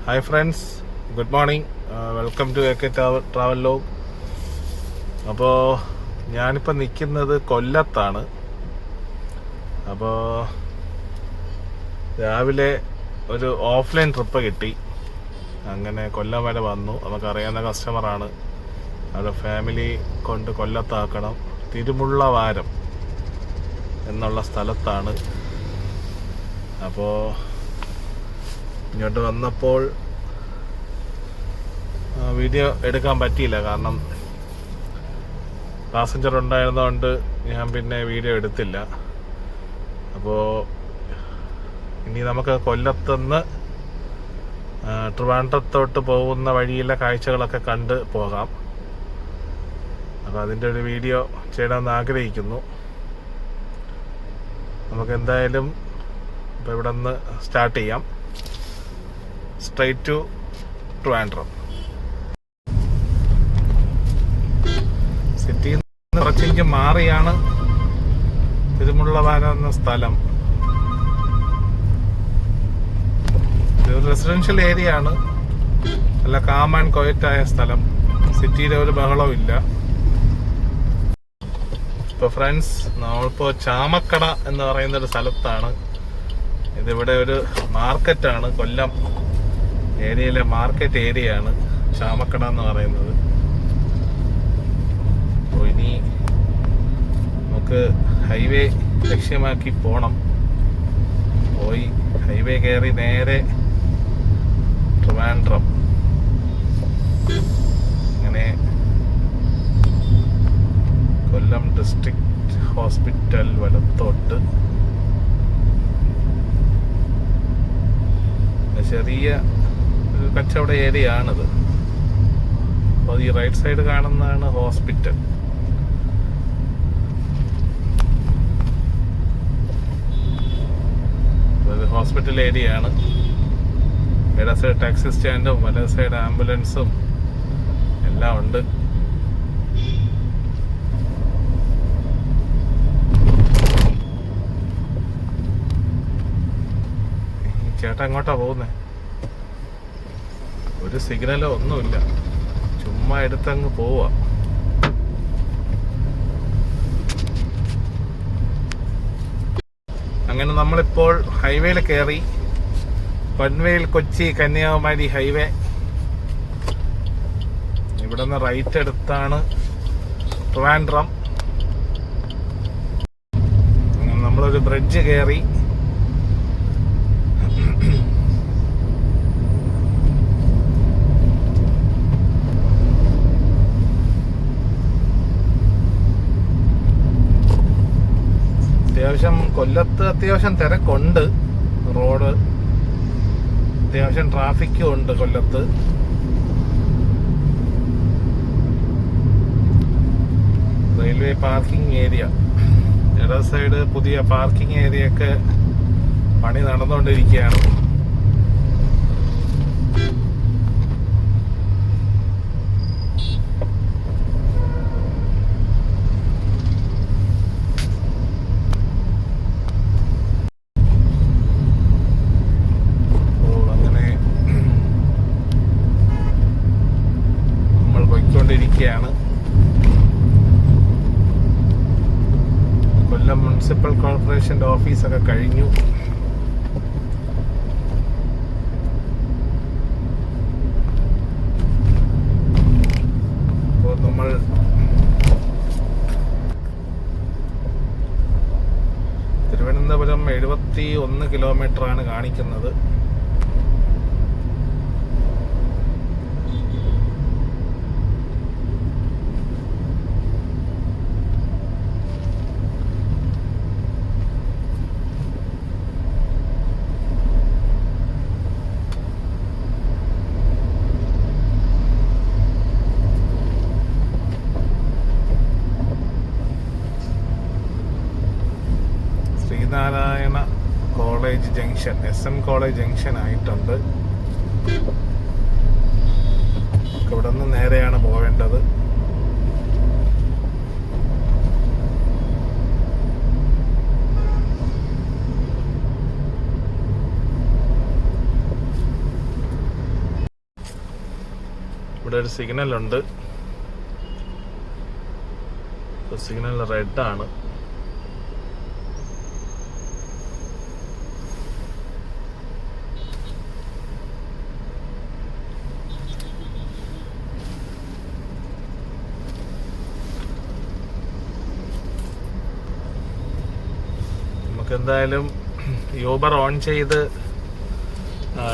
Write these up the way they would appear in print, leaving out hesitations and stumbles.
Hi friends, good morning. Welcome to AK travel log. അപ്പോൾ ഞാനിപ്പോൾ നിൽക്കുന്നത് കൊല്ലത്താണ്. അപ്പോൾ രാവിലെ ഒരു ഓഫ്ലൈൻ ട്രിപ്പ് കിട്ടി. അങ്ങനെ കൊല്ലം വരെ വന്നു. നമുക്കറിയാവുന്ന കസ്റ്റമറാണ്. അവിടെ ഫാമിലി കൊണ്ട് കൊല്ലത്താക്കണം. തിരുമുള്ളവാരം എന്നുള്ള സ്ഥലത്താണ്. അപ്പോൾ ഇങ്ങോട്ട് വന്നപ്പോൾ വീഡിയോ എടുക്കാൻ പറ്റിയില്ല, കാരണം പാസഞ്ചർ ഉണ്ടായിരുന്നതുകൊണ്ട് ഞാൻ പിന്നെ വീഡിയോ എടുത്തില്ല. അപ്പോൾ ഇനി നമുക്ക് കൊല്ലത്തുനിന്ന് ട്രിവാൻഡ്രത്തോട്ട് പോകുന്ന വഴിയിലെ കാഴ്ചകളൊക്കെ കണ്ട് പോകാം. അപ്പോൾ അതിൻ്റെ ഒരു വീഡിയോ ചെയ്യണമെന്ന് ആഗ്രഹിക്കുന്നു. നമുക്ക് എന്തായാലും ഇപ്പോൾ ഇവിടെ നിന്ന് സ്റ്റാർട്ട് ചെയ്യാം. Straight to Trivandrum. സിറ്റിയിൽ നിന്ന് കുറച്ചെങ്കിൽ മാറിയാണ് തിരുമുള്ളവാരം എന്ന സ്ഥലം. ഇതൊരു റെസിഡൻഷ്യൽ ഏരിയ ആണ്. നല്ല കാം ആൻഡ് ക്വയറ്റായ സ്ഥലം. സിറ്റിയിലെ ഒരു ബഹളവും ഇല്ല. ഇപ്പോൾ ഫ്രണ്ട്സ്, നമ്മളിപ്പോൾ ചാമക്കട എന്ന് പറയുന്നൊരു സ്ഥലത്താണ്. ഇതിവിടെ ഒരു മാർക്കറ്റാണ്. കൊല്ലം ഏരിയയിലെ മാർക്കറ്റ് ഏരിയയാണ് ചാമക്കട എന്ന് പറയുന്നത്. അപ്പോൾ ഇനി നമുക്ക് ഹൈവേ ലക്ഷ്യമാക്കി പോകണം. പോയി ഹൈവേ കയറി നേരെ ട്രിവാൻഡ്രം. അങ്ങനെ കൊല്ലം ഡിസ്ട്രിക്ട് ഹോസ്പിറ്റൽ വലത്തോട്ട് ചെറിയ ഒരു കച്ചവട ഏരിയ ആണിത്. അപ്പോൾ ഈ റൈറ്റ് സൈഡ് കാണുന്നതാണ് ഹോസ്പിറ്റൽ. ഹോസ്പിറ്റൽ ഏരിയ ആണ്. ഇട സൈഡ് ടാക്സി സ്റ്റാൻഡും വല സൈഡ് ആംബുലൻസും എല്ലാം ഉണ്ട്. ചേട്ടാ എങ്ങോട്ടാ പോകുന്നേ? ഒരു സിഗ്നലോ ഒന്നുമില്ല, ചുമ്മാ എടുത്തങ്ങ് പോവാ. അങ്ങനെ നമ്മളിപ്പോൾ ഹൈവേയിൽ കയറി. പൻവേൽ കൊച്ചി കന്യാകുമാരി ഹൈവേ. ഇവിടെ നിന്ന് റൈറ്റ് എടുത്താണ് ട്രിവാൻഡ്രം. അങ്ങനെ നമ്മളൊരു ബ്രിഡ്ജ് കയറി. കൊല്ലത്ത് അത്യാവശ്യം തിരക്കുണ്ട്. റോഡ് അത്യാവശ്യം ട്രാഫിക്കും ഉണ്ട് കൊല്ലത്ത്. റെയിൽവേ പാർക്കിംഗ് ഏരിയ, ഇട സൈഡ് പുതിയ പാർക്കിംഗ് ഏരിയ ഒക്കെ പണി നടന്നുകൊണ്ടിരിക്കുകയാണ്. കൊല്ലം മുനിസിപ്പൽ കോർപ്പറേഷന്റെ ഓഫീസൊക്കെ കഴിഞ്ഞു. അപ്പോൾ നമ്മൾ തിരുവനന്തപുരം 71 കിലോമീറ്ററാണ് കാണിക്കുന്നത്. Sreenarayana college junction, SM college junction ആയിട്ടുണ്ട്. ഇവിടെ നിന്ന് നേരെയാണ് പോവേണ്ടത്. ഇവിടെ ഒരു സിഗ്നലുണ്ട്. സിഗ്നൽ റെഡാണ്. എന്തായാലും യൂബർ ഓൺ ചെയ്ത്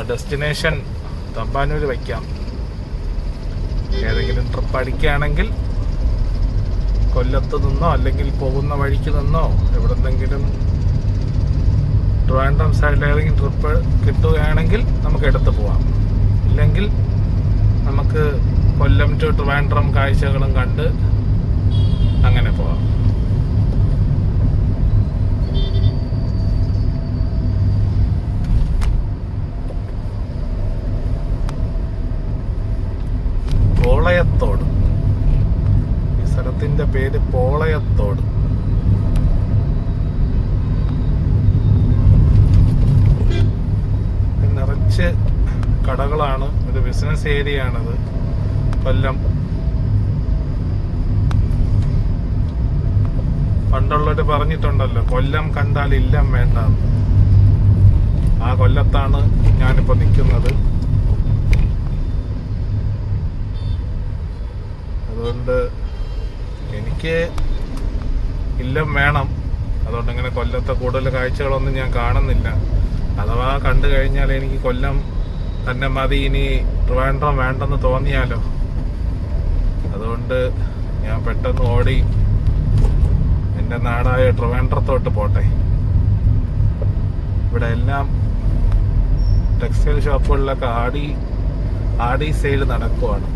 ഡെസ്റ്റിനേഷൻ തമ്പാനൂർ വയ്ക്കാം. ഏതെങ്കിലും ട്രിപ്പ് അടിക്കുകയാണെങ്കിൽ കൊല്ലത്ത് നിന്നോ അല്ലെങ്കിൽ പോകുന്ന വഴിക്ക് നിന്നോ എവിടെന്നെങ്കിലും ട്രിവാൻഡ്രം സൈഡിൽ ഏതെങ്കിലും ട്രിപ്പ് കിട്ടുകയാണെങ്കിൽ നമുക്ക് എടുത്ത് പോവാം. ഇല്ലെങ്കിൽ നമുക്ക് കൊല്ലം ടു ട്രിവാൻഡ്രം കാഴ്ചകളും കണ്ട് അങ്ങനെ പോവാം. പോളയത്തോട്, ഈ സ്ഥലത്തിന്റെ പേര് പോളയത്തോട്. നിറച്ച് കടകളാണ്, ഒരു ബിസിനസ് ഏരിയ ആണത് കൊല്ലം. പണ്ടുള്ളവര് പറഞ്ഞിട്ടുണ്ടല്ലോ, കൊല്ലം കണ്ടാൽ ഇല്ലം വേണ്ട. ആ കൊല്ലത്താണ് ഞാനിപ്പോ നിൽക്കുന്നത്. അതുകൊണ്ട് എനിക്ക് ഇല്ലം വേണം. അതുകൊണ്ട് ഇങ്ങനെ കൊല്ലത്തെ കൂടുതൽ കാഴ്ചകളൊന്നും ഞാൻ കാണുന്നില്ല. അഥവാ കണ്ടു കഴിഞ്ഞാൽ എനിക്ക് കൊല്ലം തന്നെ മതി, ഇനി ട്രിവാൻഡ്രം വേണ്ടെന്ന് തോന്നിയാലോ. അതുകൊണ്ട് ഞാൻ പെട്ടെന്ന് ഓടി എൻ്റെ നാടായ ട്രിവാൻഡ്രത്തോട്ട് പോട്ടെ. ഇവിടെ എല്ലാം ടെക്സ്റ്റൈൽ ഷോപ്പുകളിലൊക്കെ ആടി സെയിൽ നടക്കുവാണ്.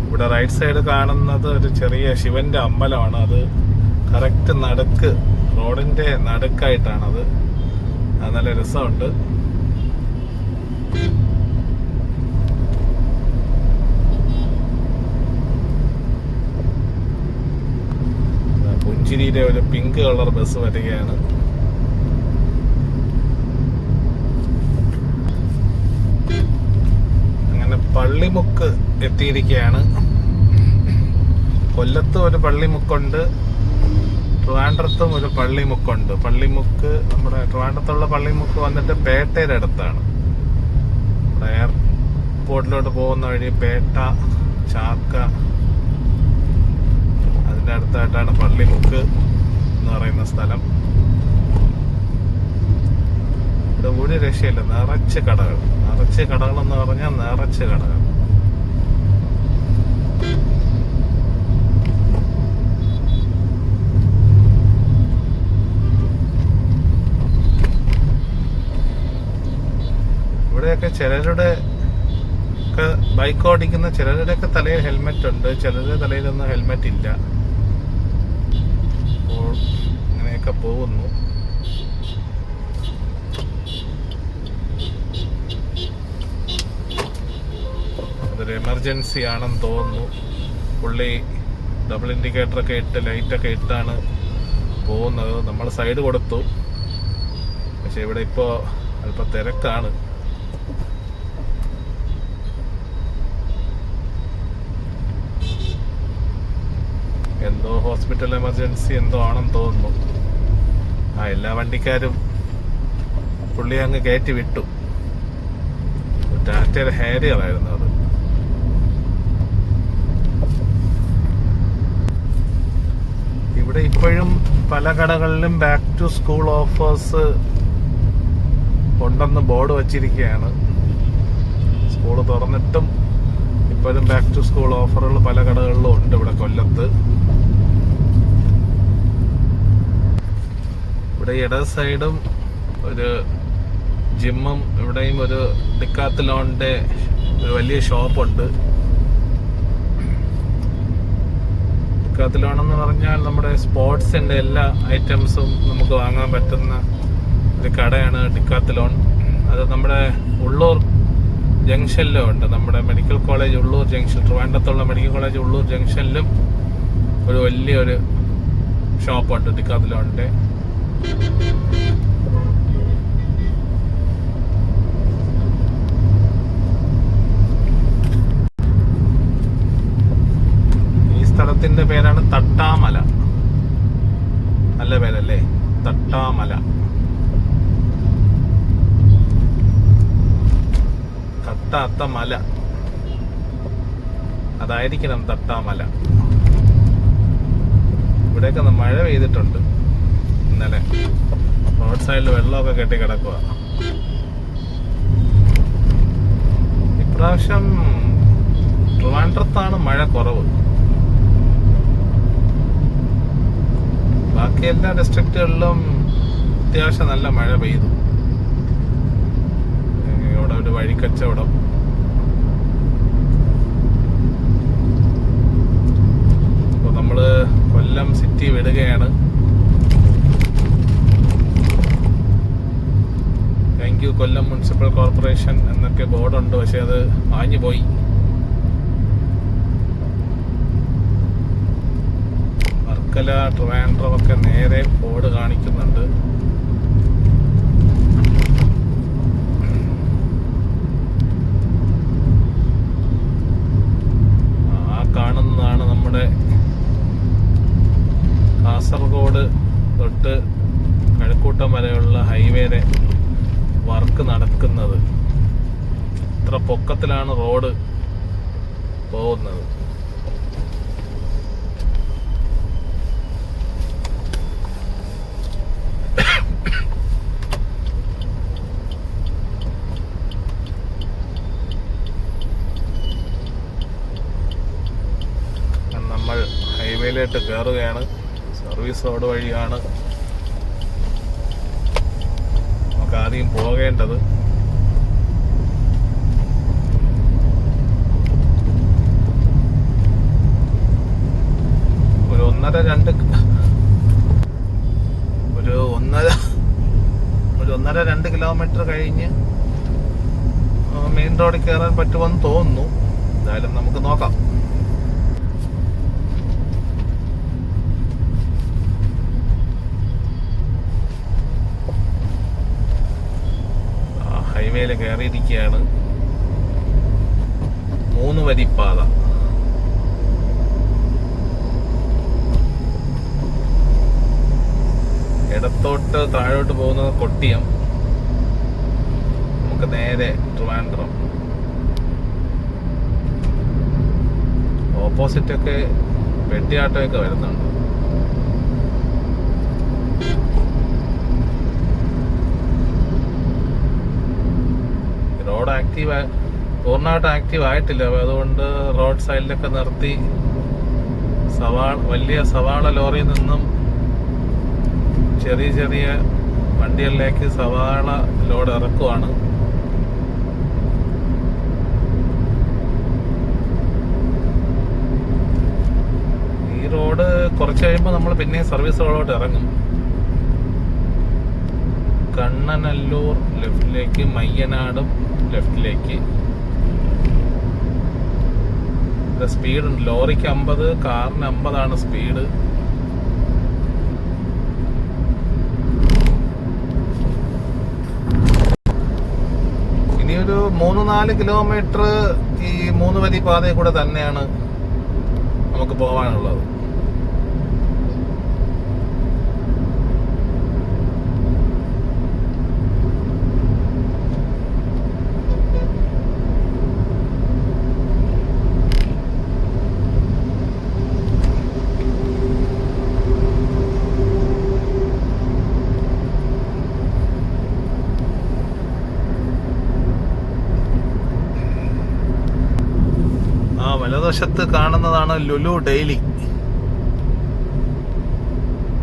ഇവിടെ റൈറ്റ് സൈഡ് കാണുന്നത് ഒരു ചെറിയ ശിവന്റെ അമ്പലമാണ്. അത് കറക്റ്റ് നടുക്ക്, റോഡിന്റെ നടുക്കായിട്ടാണത്. അത് നല്ല രസമുണ്ട്. പുഞ്ചിരിയിലെ ഒരു പിങ്ക് കളർ ബസ് വരികയാണ്. പള്ളിമുക്ക് എത്തിയിരിക്കുകയാണ്. കൊല്ലത്തും ഒരു പള്ളിമുക്കുണ്ട്, ട്രിവാൻഡ്രത്തും ഒരു പള്ളിമുക്കുണ്ട്. പള്ളിമുക്ക് നമ്മുടെ ട്രിവാൻഡ്രത്തുള്ള പള്ളിമുക്ക് വന്നിട്ട് പേട്ടയുടെ അടുത്താണ്. നമ്മുടെ എയർപോർട്ടിലോട്ട് പോകുന്ന വഴി പേട്ട, ചാക്ക, അതിൻ്റെ അടുത്തായിട്ടാണ് പള്ളിമുക്ക് എന്ന് പറയുന്ന സ്ഥലം. ഇവിടെ ഒരു രക്ഷയില്ല, നിറച്ച് കടകൾ. നിറച്ച് കടകളെന്ന് പറഞ്ഞാൽ നിറച്ച് കടകൾ. ഇവിടെയൊക്കെ ചിലരുടെ ഒക്കെ ബൈക്ക് ഓടിക്കുന്ന ചിലരുടെയൊക്കെ തലയിൽ ഹെൽമെറ്റ് ഉണ്ട്, ചിലരുടെ തലയിലൊന്നും ഹെൽമെറ്റ് ഇല്ല. അപ്പോൾ അങ്ങനെയൊക്കെ പോകുന്നു. അതൊരു എമർജൻസി ആണെന്ന് തോന്നുന്നു. പുള്ളി ഡബിൾ ഇൻഡിക്കേറ്ററൊക്കെ ഇട്ട് ലൈറ്റൊക്കെ ഇട്ടാണ് പോകുന്നത്. നമ്മൾ സൈഡ് കൊടുത്തു, പക്ഷെ ഇവിടെ ഇപ്പോൾ അല്പം തിരക്കാണ്. എന്തോ ഹോസ്പിറ്റൽ എമർജൻസി എന്തോ ആണെന്ന് തോന്നുന്നു. എല്ലാ വണ്ടിക്കാരും പുള്ളി അങ്ങ് കയറ്റി വിട്ടു. ടാറ്റയുടെ ഹാരിയർ ആയിരുന്നു അത്. ഇവിടെ ഇപ്പോഴും പല കടകളിലും ബാക്ക് ടു സ്കൂൾ ഓഫേഴ്സ് ഉണ്ടെന്ന് ബോർഡ് വച്ചിരിക്കുകയാണ്. സ്കൂൾ തുറന്നിട്ടും ഇപ്പോഴും ബാക്ക് ടു സ്കൂൾ ഓഫറുകൾ പല കടകളിലും ഉണ്ട് ഇവിടെ കൊല്ലത്ത്. ഇവിടെ ഇടത് സൈഡും ഒരു ജിമ്മും ഇവിടെയും ഒരു ഡിക്കാത്തലോണിന്റെ ഒരു വലിയ ഷോപ്പുണ്ട്. ഡിക്കാത്തലോൺ എന്ന് പറഞ്ഞാൽ നമ്മുടെ സ്പോർട്സിന്റെ എല്ലാ ഐറ്റംസും നമുക്ക് വാങ്ങാൻ പറ്റുന്ന ഒരു കടയാണ് ഡിക്കാത്തലോൺ. അത് നമ്മുടെ ഉള്ളൂർ ജംഗ്ഷനിലും ഉണ്ട്. നമ്മുടെ മെഡിക്കൽ കോളേജ് ഉള്ളൂർ ജംഗ്ഷൻ, ട്രിവാൻഡ്രത്തുള്ള മെഡിക്കൽ കോളേജ് ഉള്ളൂർ ജംഗ്ഷനിലും ഒരു വലിയൊരു ഷോപ്പുണ്ട് ഡിക്കാത്തലോണിന്റെ. ഈ സ്ഥലത്തിന്റെ പേരാണ് തട്ടാമല. നല്ല പേരല്ലേ, തട്ടാമല. തട്ടാത്ത മല, അതായിരിക്കണം തട്ടാമല. ഇവിടെയൊക്കെ മഴ പെയ്തിട്ടുണ്ട് ഇന്നലെ. റോഡ് സൈഡിൽ വെള്ളമൊക്കെ കെട്ടി കിടക്കുക. ഇപ്രാവശ്യം ട്രിവാൻഡ്രത്താണ് മഴ കുറവ്. ബാക്കി എല്ലാ ഡിസ്ട്രിക്റ്റുകളിലും അത്യാവശ്യം നല്ല മഴ പെയ്തു. ഇവിടെ ഒരു വഴിക്കച്ചവടം. അപ്പോൾ നമ്മള് കൊല്ലം സിറ്റി വിടുകയാണ്. Thank you Kollam municipal corporation എന്നൊക്കെ ബോർഡുണ്ട്, പക്ഷെ അത് മാഞ്ഞു പോയി. വർക്കല, ട്രിവാൻഡ്രം ഒക്കെ നേരെ ബോർഡ് കാണിക്കുന്നുണ്ട്. കാണുന്നതാണ് നമ്മുടെ കാസർഗോഡ് തൊട്ട് കഴക്കൂട്ടം വരെയുള്ള ഹൈവേയുടെ വർക്ക് നടക്കുന്നത്. ഇത്ര പൊക്കത്തിലാണ് റോഡ് പോകുന്നത്. നമ്മൾ ഹൈവേയിലോട്ട് കയറുകയാണ്. സർവീസ് റോഡ് വഴിയാണ് നമുക്ക് ആദ്യം പോകേണ്ടത്. ഒരു ഒന്നര രണ്ട് കിലോമീറ്റർ കഴിഞ്ഞ് മെയിൻ റോഡിൽ കയറാൻ പറ്റുമെന്ന് തോന്നുന്നു. എന്തായാലും നമുക്ക് നോക്കാം. ഹൈവേയിൽ കയറിയിരിക്കുകയാണ്. 3 വരിപ്പാത. ഇടത്തോട്ട് താഴോട്ട് പോകുന്നത് കൊട്ടിയം, നമുക്ക് നേരെ ട്രിവാൻഡ്രം. ഓപ്പോസിറ്റൊക്കെ വെട്ടിയാട്ടമൊക്കെ വരുന്നുണ്ട്. റോഡ് പൂർണ്ണമായിട്ട് ആക്റ്റീവ് ആയിട്ടില്ല. അതുകൊണ്ട് റോഡ് സൈഡിലൊക്കെ നിർത്തി വലിയ സവാള ലോറിയിൽ നിന്നും ചെറിയ ചെറിയ വണ്ടികളിലേക്ക് സവാള ലോഡ് ഇറക്കുവാണ്. ഈ റോഡ് കുറച്ച് കഴിയുമ്പോൾ നമ്മൾ പിന്നെ സർവീസ് റോഡോട്ട് ഇറങ്ങും. കണ്ണനല്ലൂർ ലെഫ്റ്റിലേക്ക്, മയ്യനാടും ലെഫ്റ്റിലേക്ക്. സ്പീഡ് ഉണ്ട്. ലോറിക്ക് 50, കാറിന് 50 സ്പീഡ്. ഇനിയൊരു 3-4 കിലോമീറ്റർ ഈ 3 വരി പാതയിൽ കൂടെ തന്നെയാണ് നമുക്ക് പോകാനുള്ളത്. വലതുവശത്ത് കാണുന്നതാണ് ലുലു ഡെയിലി,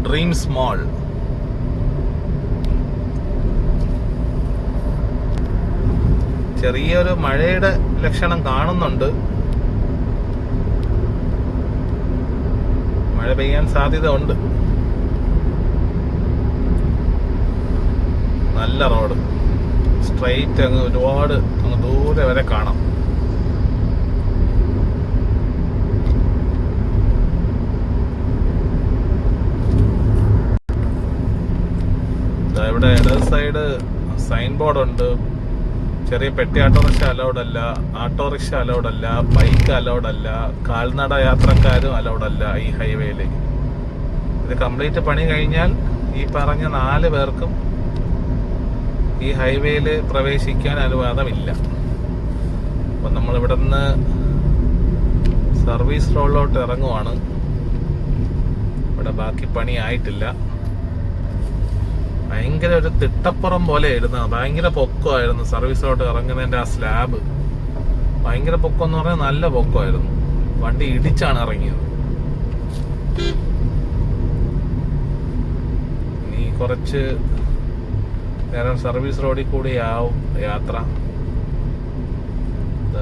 ഡ്രീംസ് മാൾ. ചെറിയൊരു മഴയുടെ ലക്ഷണം കാണുന്നുണ്ട്. മഴ പെയ്യാൻ സാധ്യത ഉണ്ട്. നല്ല റോഡ്, സ്ട്രെയിറ്റ് അങ്ങ് ഒരുപാട് അങ്ങ് ദൂരെ വരെ കാണാം. ഇവിടെ ഇടത് സൈഡ് സൈൻ ബോർഡ് ഉണ്ട്. ചെറിയ പെട്ടി ഓട്ടോറിക്ഷ അലൗഡ് അല്ല, ഓട്ടോറിക്ഷ അലൗഡ് അല്ല, ബൈക്ക് അലൗഡ് അല്ല, കാൽനട യാത്രക്കാരും അലൗഡ് അല്ല ഈ ഹൈവേയിൽ. ഇത് കംപ്ലീറ്റ് പണി കഴിഞ്ഞാൽ ഈ പറഞ്ഞ 4 പേർക്കും ഈ ഹൈവേയിൽ പ്രവേശിക്കാൻ അനുവാദമില്ല. അപ്പം നമ്മളിവിടെ നിന്ന് സർവീസ് റോഡിലോട്ട് ഇറങ്ങുവാണ്. ഇവിടെ ബാക്കി പണി ആയിട്ടില്ല. ഭയങ്കര ഒരു തിട്ടപ്പുറം പോലെ ആയിരുന്നു, ഭയങ്കര പൊക്കമായിരുന്നു സർവീസ് റോഡ് ഇറങ്ങുന്നതിൻ്റെ ആ സ്ലാബ്. ഭയങ്കര പൊക്കം എന്ന് പറഞ്ഞാൽ നല്ല പൊക്കമായിരുന്നു. വണ്ടി ഇടിച്ചാണ് ഇറങ്ങിയത്. ഇനി കുറച്ച് നേരം സർവീസ് റോഡിൽ കൂടിയാവും യാത്ര.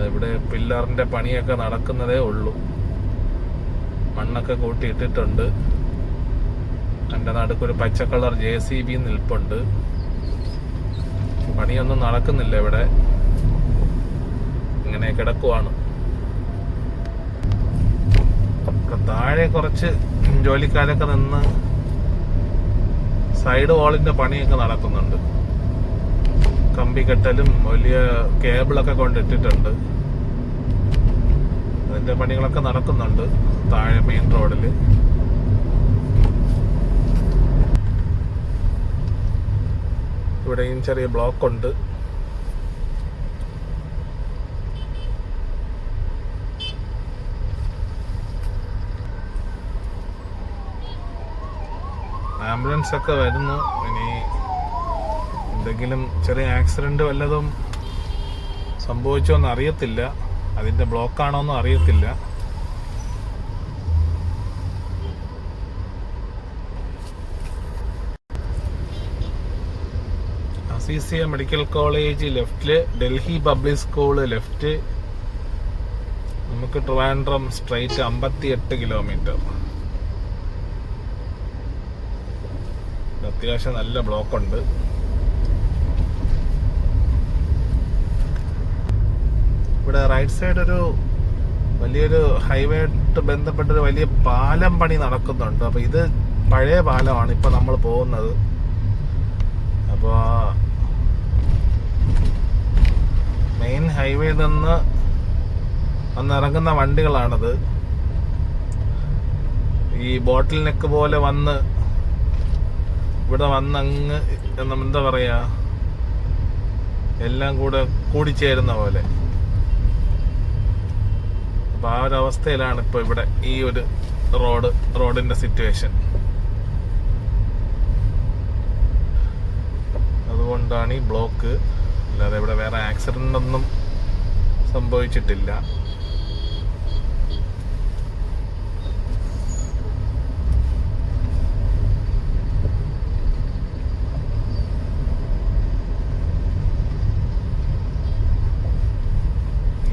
ഇവിടെ പില്ലറിന്റെ പണിയൊക്കെ നടക്കുന്നതേ ഉള്ളൂ. മണ്ണൊക്കെ കൂട്ടിയിട്ടിട്ടുണ്ട്. എൻ്റെ നടുക്കൊരു പച്ച കളർ JCB നിൽപ്പുണ്ട്. പണിയൊന്നും നടക്കുന്നില്ല ഇവിടെ, ഇങ്ങനെ കിടക്കുവാണ്. താഴെ കുറച്ച് ജോലിക്കാരൊക്കെ നിന്ന് സൈഡ് വാളിന്റെ പണിയൊക്കെ നടക്കുന്നുണ്ട്. കമ്പി കെട്ടലും വലിയ കേബിളൊക്കെ കൊണ്ടിട്ടിട്ടുണ്ട്. അതിന്റെ പണികളൊക്കെ നടക്കുന്നുണ്ട് താഴെ മെയിൻ റോഡില്. ഇവിടെയും ചെറിയ ബ്ലോക്ക് ഉണ്ട്. ആംബുലൻസ് ഒക്കെ വരുന്നു. ഇനി എന്തെങ്കിലും ചെറിയ ആക്സിഡന്റ് വല്ലതും സംഭവിച്ചോന്ന് അറിയത്തില്ല. അതിന്റെ ബ്ലോക്കാണോന്നും അറിയത്തില്ല. CCA മെഡിക്കൽ കോളേജ് ലെഫ്റ്റില്, ഡൽഹി പബ്ലിക് സ്കൂള് ലെഫ്റ്റ്. നമുക്ക് ട്രിവാൻഡ്രം സ്ട്രൈറ്റ് 58 കിലോമീറ്റർ. അത്യാവശ്യം നല്ല ബ്ലോക്ക് ഉണ്ട്. ഇവിടെ റൈറ്റ് സൈഡ് ഒരു വലിയൊരു ഹൈവേ ആയിട്ട് ബന്ധപ്പെട്ടൊരു വലിയ പാലം പണി നടക്കുന്നുണ്ട്. അപ്പൊ ഇത് പഴയ പാലമാണ് ഇപ്പൊ നമ്മൾ പോകുന്നത്. അപ്പൊ മെയിൻ ഹൈവേയിൽ നിന്ന് വന്നിറങ്ങുന്ന വണ്ടികളാണത്. ഈ ബോട്ടിൽ നെക്ക് പോലെ വന്ന് ഇവിടെ വന്നങ്ങ് എന്താ പറയാ, എല്ലാം കൂടെ കൂടിച്ചേരുന്ന പോലെ. അപ്പൊ ആ ഒരു അവസ്ഥയിലാണ് ഇപ്പൊ ഇവിടെ ഈ ഒരു റോഡിന്റെ സിറ്റുവേഷൻ. അതുകൊണ്ടാണ് ഈ ബ്ലോക്ക്. അല്ലാതെ ഇവിടെ വേറെ ആക്സിഡന്റ് ഒന്നും സംഭവിച്ചിട്ടില്ല.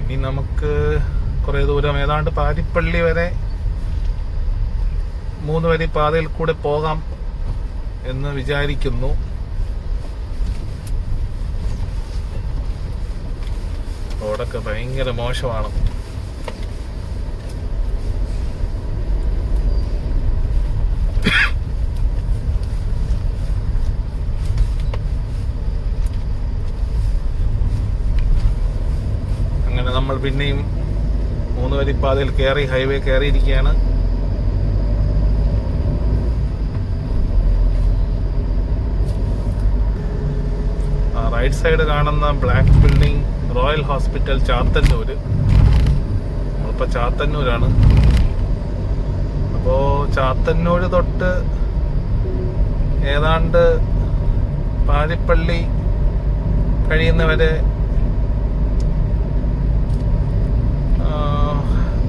ഇനി നമുക്ക് കുറെ ദൂരം, ഏതാണ്ട് പാരിപ്പള്ളി വരെ 3 വരി പാതയിൽ കൂടെ പോകാം എന്ന് വിചാരിക്കുന്നു. റോഡൊക്കെ ഭയങ്കര മോശമാണ്. അങ്ങനെ നമ്മൾ പിന്നെയും 3 വരി പാതയിൽ കയറി, ഹൈവേ കയറിയിരിക്കുകയാണ്. റൈറ്റ് സൈഡ് കാണുന്ന black building royal hospital Chathannoor. നമ്മളിപ്പോൾ ചാത്തന്നൂരാണ്. അപ്പോൾ ചാത്തന്നൂര് തൊട്ട് ഏതാണ്ട് പാരിപ്പള്ളി കഴിയുന്നവരെ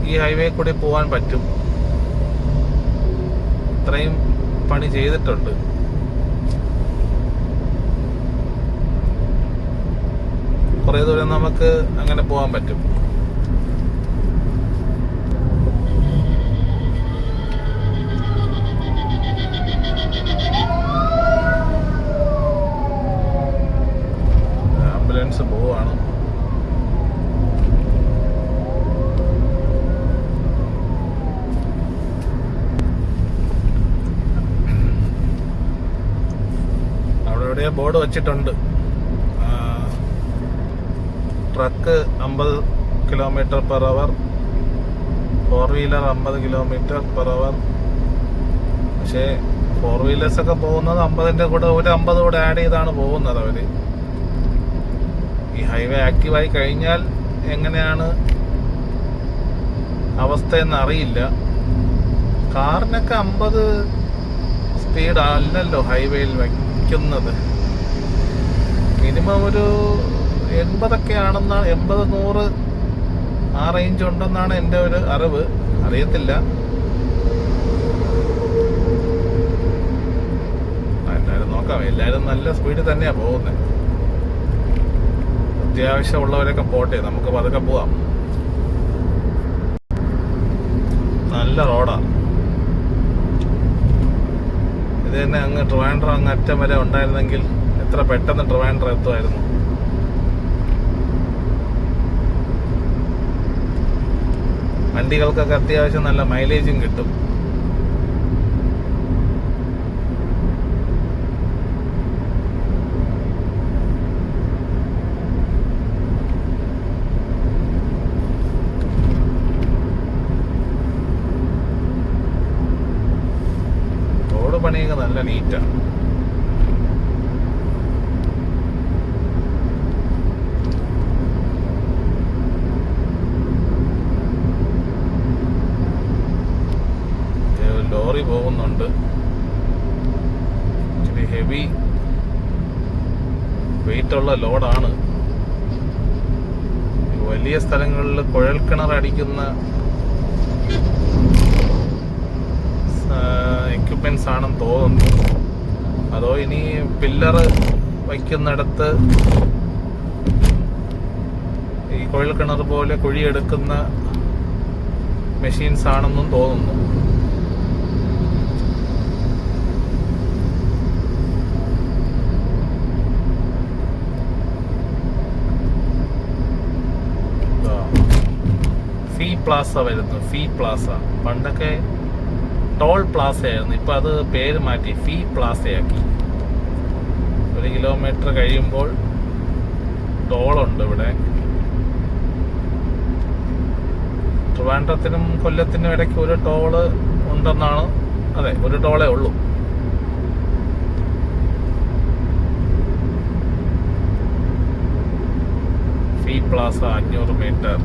ഈ ഹൈവേ കൂടി പോകാൻ പറ്റും. ഇത്രയും പണി ചെയ്തിട്ടുണ്ട്. കുറെ ദൂരം നമുക്ക് അങ്ങനെ പോകാൻ പറ്റും. ആംബുലൻസ് പോവാണ്. അവിടെ എവിടെയോ ബോർഡ് വെച്ചിട്ടുണ്ട്. Truck 50 km/h, 4 wheeler 50 km/h. പക്ഷേ 4 വീലേഴ്സൊക്കെ പോകുന്നത് 50-ന്റെ കൂടെ ഒരു 50 കൂടെ ആഡ് ചെയ്താണ് പോകുന്നത് അവർ. ഈ ഹൈവേ ആക്റ്റീവായി കഴിഞ്ഞാൽ എങ്ങനെയാണ് അവസ്ഥയെന്ന് അറിയില്ല. കാറിനൊക്കെ 50 സ്പീഡ് അല്ലല്ലോ ഹൈവേയിൽ വയ്ക്കുന്നത്. മിനിമം ഒരു 80 ആണെന്നാണ്, 80-100 ആ റേഞ്ച് ഉണ്ടെന്നാണ് എൻ്റെ ഒരു അറിവ്. അറിയത്തില്ല. എല്ലാവരും നോക്കാം. എല്ലാവരും നല്ല സ്പീഡിൽ തന്നെയാണ് പോകുന്നത്. അത്യാവശ്യമുള്ളവരൊക്കെ പോട്ടെ, നമുക്ക് പതുക്കെ പോവാം. നല്ല റോഡാണ് ഇത് തന്നെ. അങ്ങ് ട്രിവാൻഡ്രം അങ്ങ് അറ്റം വരെ ഉണ്ടായിരുന്നെങ്കിൽ എത്ര പെട്ടെന്ന് ട്രിവാൻഡ്രം എത്തുമായിരുന്നു. വണ്ടികൾക്കൊക്കെ അത്യാവശ്യം നല്ല മൈലേജും കിട്ടും. റോഡ് പണിയൊക്കെ നല്ല നീറ്റാണ്. ലോറി പോകുന്നുണ്ട്. ഇച്ചിരി ഹെവി വെയിറ്റുള്ള ലോഡാണ്. വലിയ സ്ഥലങ്ങളിൽ കുഴൽക്കിണർ അടിക്കുന്ന എക്യുപ്മെന്റ്സ് ആണെന്ന് തോന്നുന്നു. അതോ ഇനി പില്ലറ് വയ്ക്കുന്നിടത്ത് ഈ കുഴൽക്കിണർ പോലെ കുഴിയെടുക്കുന്ന മെഷീൻസ് ആണെന്നും തോന്നുന്നു. ഫീ പ്ലാസ വരുന്നു. ഫീ പ്ലാസ പണ്ടൊക്കെ ടോൾ പ്ലാസ ആയിരുന്നു. ഇപ്പം അത് പേര് മാറ്റി ഫീ പ്ലാസയാക്കി. 1 കിലോമീറ്റർ കഴിയുമ്പോൾ ടോളുണ്ട് ഇവിടെ. ട്രിവാൻഡ്രത്തിനും കൊല്ലത്തിനും ഇടയ്ക്ക് ഒരു ടോള് ഉണ്ടെന്നാണ്. അതെ, ഒരു ടോളേ ഉള്ളൂ. ഫീ പ്ലാസ 500 മീറ്റർ.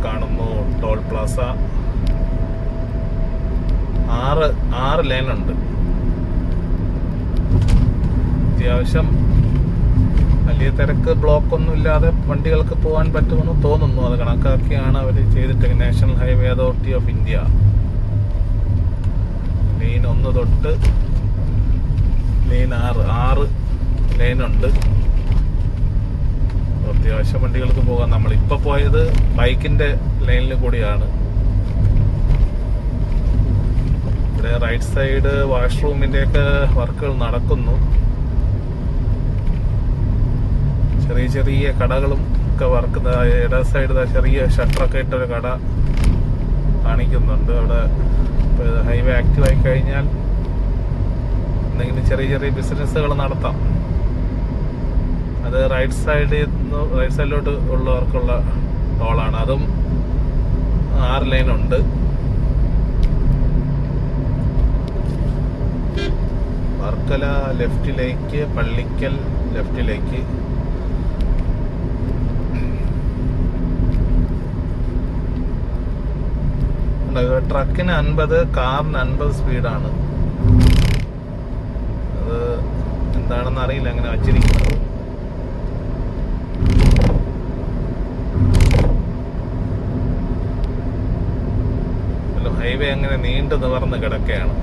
കാണുന്നു ടോൾ പ്ലാസ. 6 ലൈനുണ്ട്. അത്യാവശ്യം വലിയ തിരക്ക് ബ്ലോക്കൊന്നും ഇല്ലാതെ വണ്ടികൾക്ക് പോകാൻ പറ്റുമെന്ന് തോന്നുന്നു. അത് കണക്കാക്കിയാണ് അവർ ചെയ്തിട്ട്. National highway authority of India. Line 1 തൊട്ട് ലൈൻ 6 ലൈനുണ്ട്. അത്യാവശ്യം വണ്ടികൾക്ക് പോകാം. നമ്മളിപ്പോൾ പോയത് ബൈക്കിന്റെ ലൈനിൽ കൂടിയാണ്. ഇവിടെ റൈറ്റ് സൈഡ് വാഷ്റൂമിൻ്റെയൊക്കെ വർക്കുകൾ നടക്കുന്നു. ചെറിയ ചെറിയ കടകളും ഒക്കെ വർക്ക്. ഇട സൈഡ് ചെറിയ ഷട്ടറൊക്കെ ഇട്ടൊരു കട കാണിക്കുന്നുണ്ട്. അവിടെ ഹൈവേ ആക്റ്റീവായി കഴിഞ്ഞാൽ എന്തെങ്കിലും ചെറിയ ചെറിയ ബിസിനസ്സുകൾ നടത്താം. അത് റൈറ്റ് സൈഡിലോട്ട് ഉള്ളവർക്കുള്ള ടോളാണ്. അതും 6 ലൈനുണ്ട്. വർക്കല ലെഫ്റ്റിലേക്ക്, പള്ളിക്കൽ ലെഫ്റ്റിലേക്ക്. ട്രക്കിന് 50, കാറിന് 50 സ്പീഡാണ്. അത് എന്താണെന്ന് അറിയില്ല അങ്ങനെ വച്ചിരിക്കുന്നത്. ഹൈവേ അങ്ങനെ നീണ്ടു നിവർന്ന് കിടക്കുകയാണ്.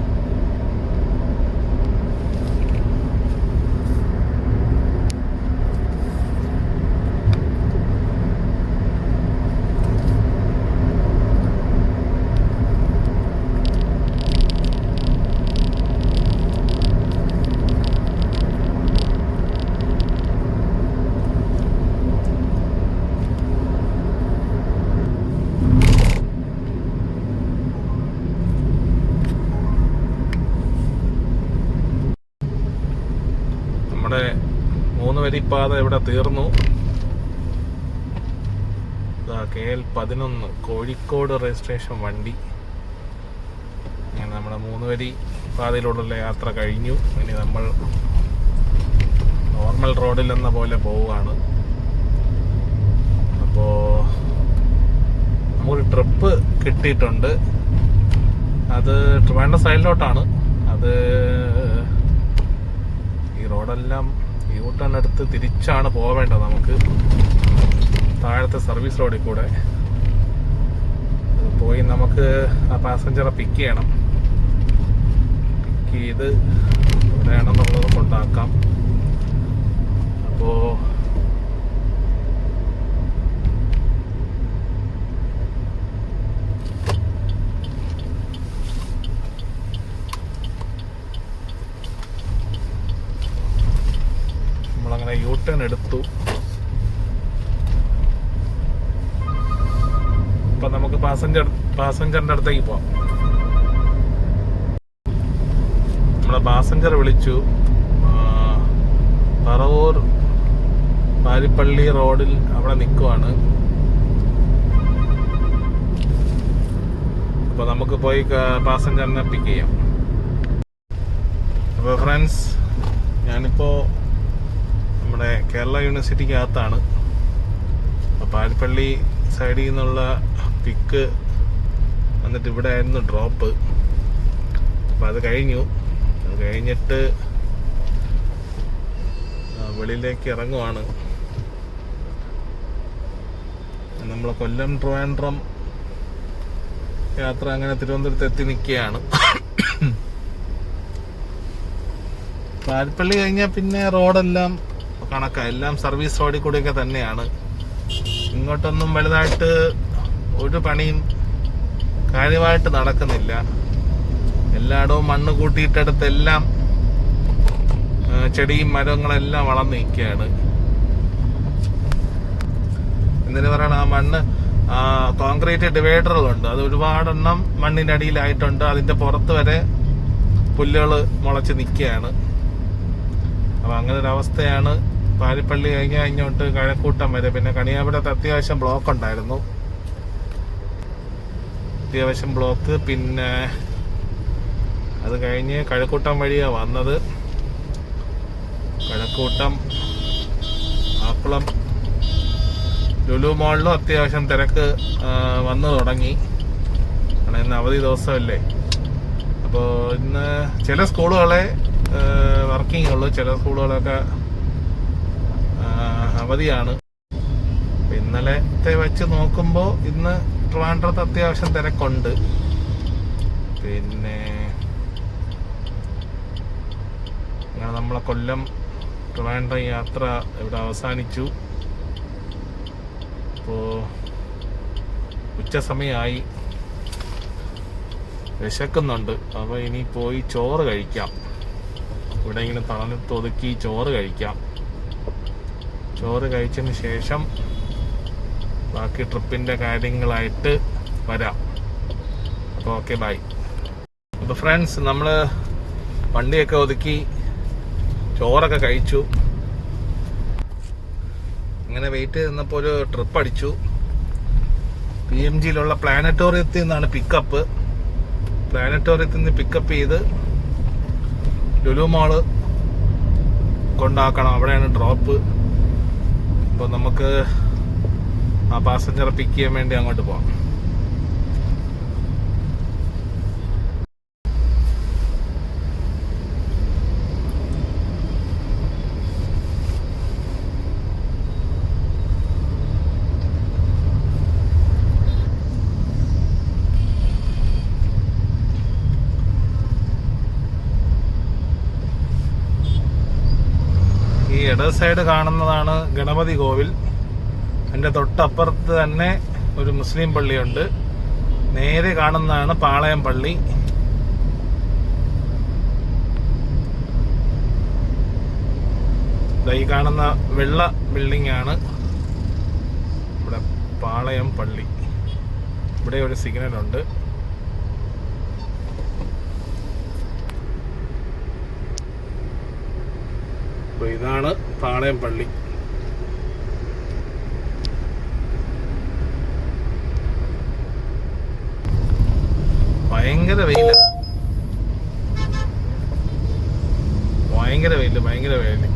വരിപ്പാത ഇവിടെ തീർന്നു. KL11 കോഴിക്കോട് രജിസ്ട്രേഷൻ വണ്ടി. അങ്ങനെ നമ്മുടെ 3 വരി പാതയിലൂടെയുള്ള യാത്ര കഴിഞ്ഞു. ഇനി നമ്മൾ നോർമൽ റോഡിൽ എന്ന പോലെ പോവുകയാണ്. അപ്പോൾ നമുക്കൊരു ട്രിപ്പ് കിട്ടിയിട്ടുണ്ട്. അത് ട്രിവാൻഡ്രം സൈഡിലോട്ടാണ്. അത് ഈ റോഡെല്ലാം യൂ ടേൺ എടുത്ത് തിരിച്ചാണ് പോവേണ്ടത്. നമുക്ക് താഴത്തെ സർവീസ് റോഡിൽ കൂടെ പോയി നമുക്ക് ആ പാസഞ്ചറെ പിക്ക് ചെയ്യണം. പിക്ക് ചെയ്ത് എവിടെയാണെന്നുള്ളത് കൊണ്ടാക്കാം. അപ്പോൾ നമ്മളങ്ങനെ യൂ ടേൺ എടുത്തു. അപ്പൊ നമുക്ക് പാസഞ്ചറിന്റെ അടുത്തേക്ക് പോവാം. നമ്മളെ പാസഞ്ചർ വിളിച്ചു. പറവൂർ പാരിപ്പള്ളി റോഡിൽ അവിടെ നിൽക്കുവാണ്. അപ്പൊ നമുക്ക് പോയി പാസഞ്ചറിനെ പിക്ക് ചെയ്യാം. അപ്പോൾ ഫ്രണ്ട്സ്, ഞാനിപ്പോ നമ്മുടെ കേരള യൂണിവേഴ്സിറ്റിക്ക് അകത്താണ്. അപ്പോൾ പാരിപ്പള്ളി സൈഡിൽ നിന്നുള്ള പിക്ക് എന്നിട്ട് ഇവിടെ ആയിരുന്നു ഡ്രോപ്പ്. അപ്പം അത് കഴിഞ്ഞു. അത് കഴിഞ്ഞിട്ട് വെളിയിലേക്ക് ഇറങ്ങുവാണ്. നമ്മൾ കൊല്ലം ട്രിവാൻഡ്രം യാത്ര അങ്ങനെ തിരുവനന്തപുരത്ത് എത്തി നിൽക്കുകയാണ്. പാരിപ്പള്ളി കഴിഞ്ഞാൽ പിന്നെ റോഡെല്ലാം കണക്കാണ്. എല്ലാം സർവീസ് റോഡിൽ കൂടെയൊക്കെ തന്നെയാണ്. ഇങ്ങോട്ടൊന്നും വലുതായിട്ട് ഒരു പണിയും കാര്യമായിട്ട് നടക്കുന്നില്ല. എല്ലായിടവും മണ്ണ് കൂട്ടിയിട്ടടുത്തെല്ലാം ചെടിയും മരങ്ങളെല്ലാം വളർന്നു നിൽക്കുകയാണ്. എന്തിനു പറയണം, ആ മണ്ണ് കോൺക്രീറ്റ് ഡിവൈഡറുകളുണ്ട്. അത് ഒരുപാടെണ്ണം മണ്ണിന്റെ അടിയിലായിട്ടുണ്ട്. അതിന്റെ പുറത്ത് വരെ പുല്ലുകൾ മുളച്ച് നിൽക്കുകയാണ്. അപ്പൊ അങ്ങനെ ഒരു അവസ്ഥയാണ്. പാരിപ്പള്ളി കഴിഞ്ഞാൽ ഇങ്ങോട്ട് കഴക്കൂട്ടം വരെ. പിന്നെ കണിയാപുരത്ത് അത്യാവശ്യം ബ്ലോക്ക് ഉണ്ടായിരുന്നു. അത്യാവശ്യം ബ്ലോക്ക്. പിന്നെ അത് കഴിഞ്ഞ് കഴക്കൂട്ടം വഴിയാണ് വന്നത്. കഴക്കൂട്ടം, ആക്കുളം, ലുലു മോളിലും അത്യാവശ്യം തിരക്ക് വന്നു തുടങ്ങി. കാരണം ഇന്ന് അവധി ദിവസമല്ലേ. അപ്പോൾ ഇന്ന് ചില സ്കൂളുകളെ വർക്കിംഗ് ഉള്ളു, ചില സ്കൂളുകളൊക്കെ അവധിയാണ്. ഇന്നലത്തെ വെച്ച് നോക്കുമ്പോൾ ഇന്ന് ട്രിവാൻഡ്രത്ത് അത്യാവശ്യം തിരക്കുണ്ട്. പിന്നെ അങ്ങനെ നമ്മളെ കൊല്ലം ട്രിവാൻഡ്രം യാത്ര ഇവിടെ അവസാനിച്ചു. ഇപ്പോൾ ഉച്ച സമയമായി, വിശക്കുന്നുണ്ട്. അപ്പോൾ ഇനി പോയി ചോറ് കഴിക്കാം. ഇവിടെ ഇങ്ങനെ തണുത്തൊതുക്കി ചോറ് കഴിക്കാം. ചോറ് കഴിച്ചതിന് ശേഷം ബാക്കി ട്രിപ്പിൻ്റെ കാര്യങ്ങളായിട്ട് വരാം. അപ്പോൾ ഓക്കെ, ബൈ. അപ്പോൾ ഫ്രണ്ട്സ്, നമ്മൾ വണ്ടിയൊക്കെ ഒതുക്കി ചോറൊക്കെ കഴിച്ചു. അങ്ങനെ വെയിറ്റ് ചെയ്തപ്പോൾ ഒരു ട്രിപ്പ് അടിച്ചു. PMGയിലുള്ള പ്ലാനറ്റോറിയത്തിൽ നിന്നാണ് പിക്കപ്പ്. പ്ലാനറ്റോറിയത്തിൽ നിന്ന് പിക്കപ്പ് ചെയ്ത് ലുലു മോള് കൊണ്ടാക്കണം. അവിടെയാണ് ഡ്രോപ്പ്. അപ്പോൾ നമുക്ക് ആ പാസഞ്ചറെ പിക്ക് ചെയ്യാൻ വേണ്ടി അങ്ങോട്ട് പോകാം. ഈ ഇടത് സൈഡ് കാണുന്നതാണ് ഗണപതി കോവിൽ. അതിൻ്റെ തൊട്ടപ്പുറത്ത് തന്നെ ഒരു മുസ്ലിം പള്ളിയുണ്ട്. നേരെ കാണുന്നതാണ് പാളയം പള്ളി. ഈ കാണുന്ന വെള്ള ബിൽഡിംഗ് ആണ് ഇവിടെ പാളയം പള്ളി. ഇവിടെ ഒരു സിഗ്നലുണ്ട്. അപ്പോൾ ഇതാണ് പാളയം പള്ളി. ഭയങ്കര വെയില്, ഭയങ്കര വെയില്, ഭയങ്കര വെയില്.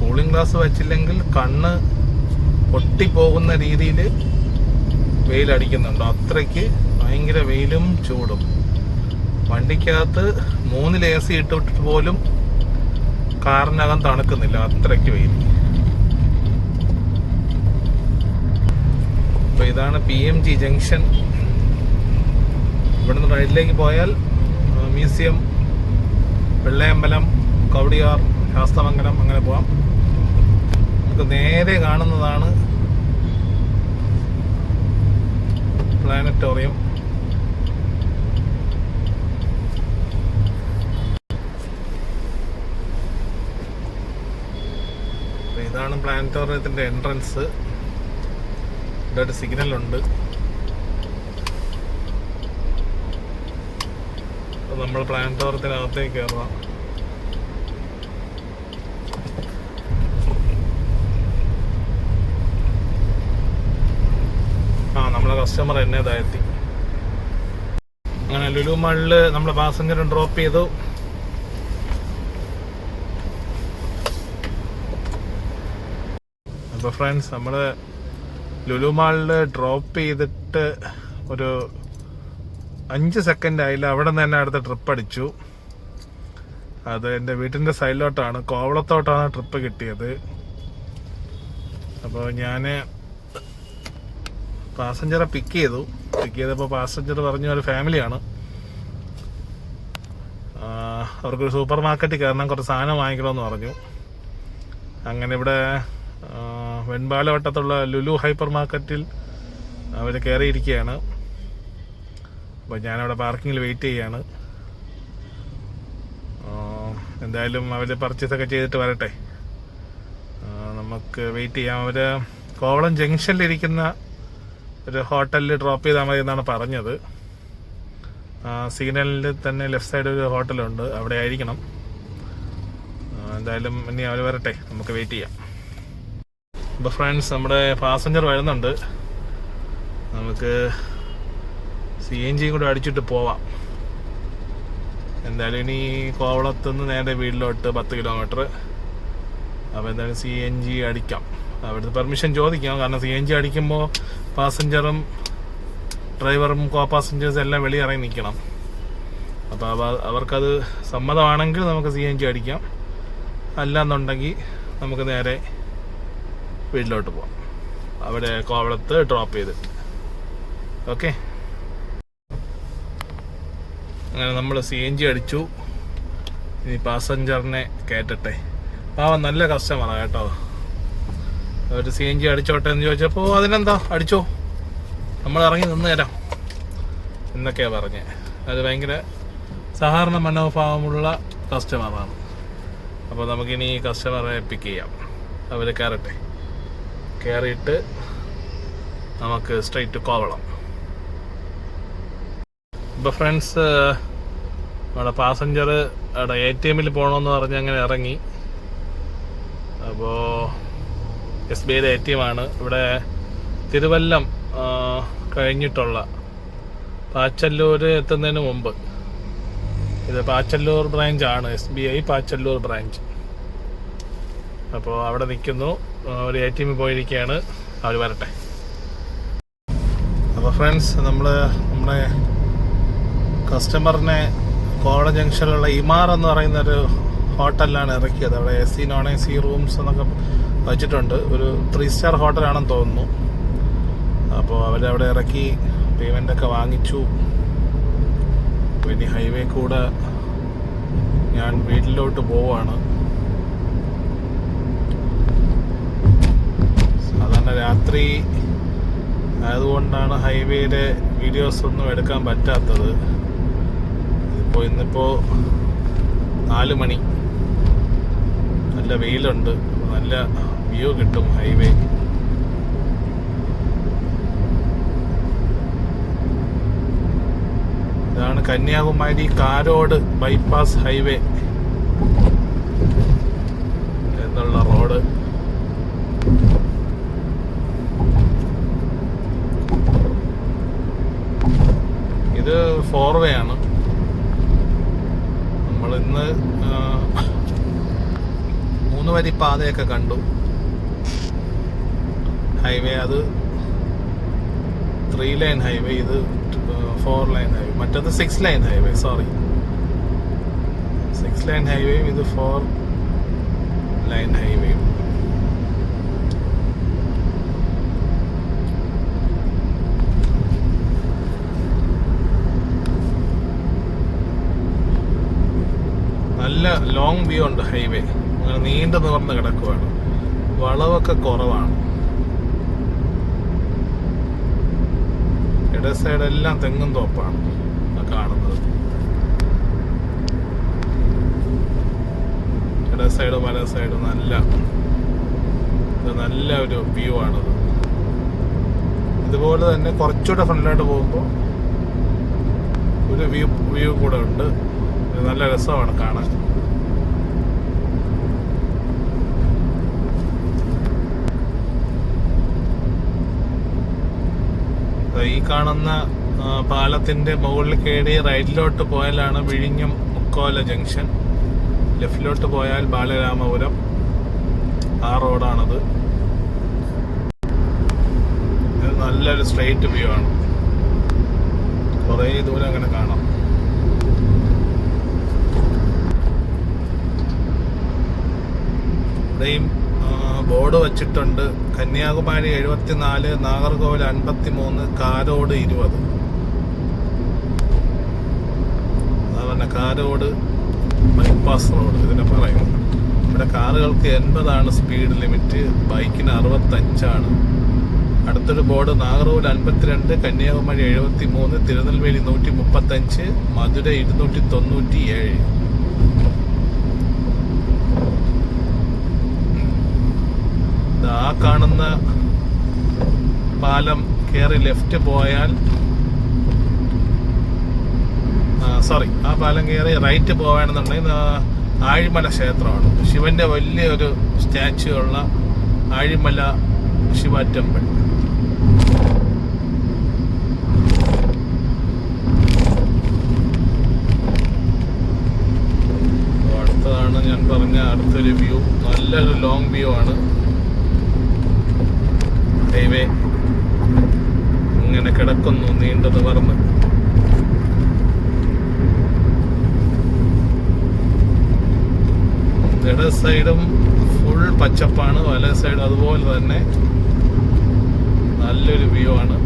കൂളിംഗ് ഗ്ലാസ് വെച്ചില്ലെങ്കിൽ കണ്ണ് പൊട്ടിപ്പോകുന്ന രീതിയിൽ വെയിലടിക്കുന്നുണ്ട്. അത്രയ്ക്ക് ഭയങ്കര വെയിലും ചൂടും. വണ്ടിക്കകത്ത് 3 AC ഇട്ടിട്ട് പോലും കാറിനകം തണുക്കുന്നില്ല, അത്രയ്ക്ക് വെയിൽ. അപ്പോൾ ഇതാണ് PMG ജംഗ്ഷൻ. ഇവിടുന്ന് റൈഡിലേക്ക് പോയാൽ മ്യൂസിയം, വെള്ളയമ്പലം, കവടിയാർ, ശാസ്തമംഗലം അങ്ങനെ പോവാം. നമുക്ക് നേരെ കാണുന്നതാണ് പ്ലാനറ്റോറിയം. ഇതാണ് പ്ലാനറ്റോറിയത്തിന്റെ എൻട്രൻസ്. ഇവിടെ ഒരു സിഗ്നലുണ്ട്. നമ്മൾ പ്ലാനറ്റോറിയത്തിനകത്തേക്ക് കയറാം. നമ്മളെ കസ്റ്റമർ എന്നെ ഇതായെത്തി. അങ്ങനെ ലുലു മാളില് നമ്മളെ പാസഞ്ചറും ഡ്രോപ്പ് ചെയ്തു. അപ്പോൾ ഫ്രണ്ട്സ്, നമ്മൾ ലുലു മാളിൽ ഡ്രോപ്പ് ചെയ്തിട്ട് ഒരു 5 സെക്കൻഡ് ആയില്ല, അവിടെ നിന്ന് തന്നെ അടുത്ത ട്രിപ്പ് അടിച്ചു. അത് എൻ്റെ വീട്ടിൻ്റെ സൈഡിലോട്ടാണ്, കോവളത്തോട്ടാണ് ട്രിപ്പ് കിട്ടിയത്. അപ്പോൾ ഞാൻ പാസഞ്ചറെ പിക്ക് ചെയ്തപ്പോൾ പാസഞ്ചർ പറഞ്ഞു ഒരു ഫാമിലിയാണ്, അവർക്കൊരു സൂപ്പർ മാർക്കറ്റിൽ കയറണം, കുറച്ച് സാധനം വാങ്ങിക്കണമെന്ന് പറഞ്ഞു. അങ്ങനെ ഇവിടെ വെൺപാലവട്ടത്തുള്ള ലുലു ഹൈപ്പർ മാർക്കറ്റിൽ അവർ കയറിയിരിക്കുകയാണ്. അപ്പോൾ ഞാനവിടെ പാർക്കിങ്ങിൽ വെയിറ്റ് ചെയ്യാണ്. എന്തായാലും അവർ പർച്ചേസൊക്കെ ചെയ്തിട്ട് വരട്ടെ, നമുക്ക് വെയിറ്റ് ചെയ്യാം. അവർ കോവളം ജംഗ്ഷനിലിരിക്കുന്ന ഒരു ഹോട്ടലിൽ ഡ്രോപ്പ് ചെയ്താൽ മതി എന്നാണ് പറഞ്ഞത്. സിഗ്നലിൽ തന്നെ ലെഫ്റ്റ് സൈഡ് ഒരു ഹോട്ടലുണ്ട്, അവിടെ ആയിരിക്കണം. എന്തായാലും ഇനി അവർ വരട്ടെ, നമുക്ക് വെയിറ്റ് ചെയ്യാം. അപ്പോൾ ഫ്രണ്ട്സ്, നമ്മുടെ പാസഞ്ചർ വരുന്നുണ്ട്. നമുക്ക് CNG കൂടെ അടിച്ചിട്ട് പോവാം. എന്തായാലും ഇനി കോവളത്തുനിന്ന് നേരെ വീട്ടിലോട്ട് 10 കിലോമീറ്റർ. അപ്പോൾ എന്തായാലും CNG അടിക്കാം. അവിടുത്തെ പെർമിഷൻ ചോദിക്കാം, കാരണം CNG അടിക്കുമ്പോൾ പാസഞ്ചറും ഡ്രൈവറും കോ പാസഞ്ചേഴ്സ് എല്ലാം വെളിയിറങ്ങി നിൽക്കണം. അപ്പോൾ അവർക്കത് സമ്മതമാണെങ്കിൽ നമുക്ക് CNG അടിക്കാം, അല്ലാന്നുണ്ടെങ്കിൽ നമുക്ക് നേരെ വീട്ടിലോട്ട് പോവാം, അവിടെ കോവളത്ത് ഡ്രോപ്പ് ചെയ്തിട്ട്. ഓക്കെ, അങ്ങനെ നമ്മൾ CNG അടിച്ചു. ഇനി പാസഞ്ചറിനെ കയറ്റട്ടെ. നല്ല കസ്റ്റമറാണ് കേട്ടോ. അവർ CNG അടിച്ചോട്ടെ എന്ന് ചോദിച്ചപ്പോൾ അതിനെന്താ, അടിച്ചോ, നമ്മൾ ഇറങ്ങി നിന്ന് തരാം എന്നൊക്കെയാണ് പറഞ്ഞത്. അത് ഭയങ്കര സഹകരണ മനോഭാവമുള്ള കസ്റ്റമറാണ്. അപ്പോൾ നമുക്കിനി കസ്റ്റമറെ പിക്ക് ചെയ്യാം. അവർ കയറട്ടെ, കയറിയിട്ട് നമുക്ക് സ്ട്രെയിറ്റ് കോവളം. ഇപ്പോൾ ഫ്രണ്ട്സ്, നമ്മുടെ പാസഞ്ചർ അവിടെ ATM-ൽ പോകണമെന്ന് പറഞ്ഞ് അങ്ങനെ ഇറങ്ങി. അപ്പോൾ SBIയുടെ ATM ആണ് ഇവിടെ തിരുവല്ലം കഴിഞ്ഞിട്ടുള്ള പാച്ചല്ലൂർ എത്തുന്നതിന് മുമ്പ്. ഇത് പാച്ചല്ലൂർ ബ്രാഞ്ചാണ്, SBI പാച്ചല്ലൂർ ബ്രാഞ്ച്. അപ്പോൾ അവിടെ നിൽക്കുന്നു, ഒരു ATM-ൽ പോയിരിക്കുകയാണ്, അവർ വരട്ടെ. അപ്പോൾ ഫ്രണ്ട്സ്, നമ്മുടെ കസ്റ്റമറിനെ കോവളം ജംഗ്ഷനിലുള്ള ഇമാർ എന്ന് പറയുന്നൊരു ഹോട്ടലിലാണ് ഇറക്കിയത്. അവിടെ AC non-AC റൂംസ് എന്നൊക്കെ വെച്ചിട്ടുണ്ട്. ഒരു 3 സ്റ്റാർ ഹോട്ടലാണെന്ന് തോന്നുന്നു. അപ്പോൾ അവരവിടെ ഇറക്കി പേയ്മെൻ്റൊക്കെ വാങ്ങിച്ചു. ഇനി ഹൈവേ കൂടെ ഞാൻ വീട്ടിലോട്ട് പോവാണ്. സാധാരണ രാത്രി ആയതുകൊണ്ടാണ് ഹൈവേയിലെ വീഡിയോസ് ഒന്നും എടുക്കാൻ പറ്റാത്തത്. ഇന്നിപ്പോൾ 4 മണി, നല്ല വെയിലുണ്ട്, നല്ല വ്യൂ കിട്ടും ഹൈവേ. ഇതാണ് കന്യാകുമാരി കാരോട് ബൈപ്പാസ് ഹൈവേ. 4 വേ ആണ്. നമ്മളിന്ന് 3 വരി പാതയൊക്കെ കണ്ടു. ഹൈവേ അത് 3 ലൈൻ ഹൈവേ, ഇത് 4 ലൈൻ ഹൈവേ, മറ്റത് 6 ലൈൻ ഹൈവേ. 6 ലൈൻ ഹൈവേയും ഇത് 4 ലൈൻ ഹൈവേയും. നല്ല ലോങ് വ്യൂ ഉണ്ട് ഹൈവേ. അങ്ങനെ നീണ്ടു നിവർന്ന് കിടക്കുവാണ്. വളവൊക്കെ കുറവാണ്. ഇട സൈഡെല്ലാം തെങ്ങും തോപ്പാണ് കാണുന്നത്. ഇട സൈഡ് വല സൈഡ് നല്ല ഒരു വ്യൂ ആണത്. ഇതുപോലെ തന്നെ കുറച്ചുകൂടെ ഫ്രണ്ടിലോട്ട് പോകുമ്പോൾ ഒരു വ്യൂ കൂടെ ഉണ്ട്. നല്ല രസമാണ് കാണാൻ. ഈ കാണുന്ന പാലത്തിന്റെ മുകളിൽ കയറി റൈറ്റിലോട്ട് പോയാലാണ് വിഴിഞ്ഞം മുക്കോല ജംഗ്ഷൻ. ലെഫ്റ്റിലോട്ട് പോയാൽ ബാലരാമപുരം. ആ റോഡാണത്. നല്ലൊരു സ്ട്രെയിറ്റ് വ്യൂ ആണ്. കുറേ ദൂരം അങ്ങനെ കാണാം. ഇവിടെയും ബോർഡ് വച്ചിട്ടുണ്ട്. കന്യാകുമാരി 74, നാഗർകോവിൽ 53, കാരോട് 20. അതുപോലെ കാരോട് ബൈപ്പാസ് റോഡ് ഇതിനെ പറയുന്നു. ഇവിടെ കാറുകൾക്ക് 80 സ്പീഡ് ലിമിറ്റ്, ബൈക്കിന് 65. അടുത്തൊരു ബോർഡ് നാഗർകോവിൽ 52, കന്യാകുമാരി 73, തിരുനെൽവേലി 135, മധുര 297. ആ കാണുന്ന പാലം കയറി ലെഫ്റ്റ് പോയാൽ ആ പാലം കയറി റൈറ്റ് പോവുകയാണെന്നുണ്ടെങ്കിൽ ആഴിമല ക്ഷേത്രമാണ്. ശിവന്റെ വലിയൊരു സ്റ്റാച്യു ഉള്ള ആഴിമല ശിവ ടെമ്പിൾ. അടുത്തതാണ് ഞാൻ പറഞ്ഞ അടുത്തൊരു വ്യൂ. നല്ലൊരു ലോങ് വ്യൂ ആണ്. ഹൈവേ ഇങ്ങനെ കിടക്കുന്നു നീണ്ടു നിവർന്ന്. ഇട സൈഡും ഫുൾ പച്ചപ്പാണ്, വല സൈഡ് അതുപോലെ തന്നെ നല്ലൊരു വ്യൂ ആണ്.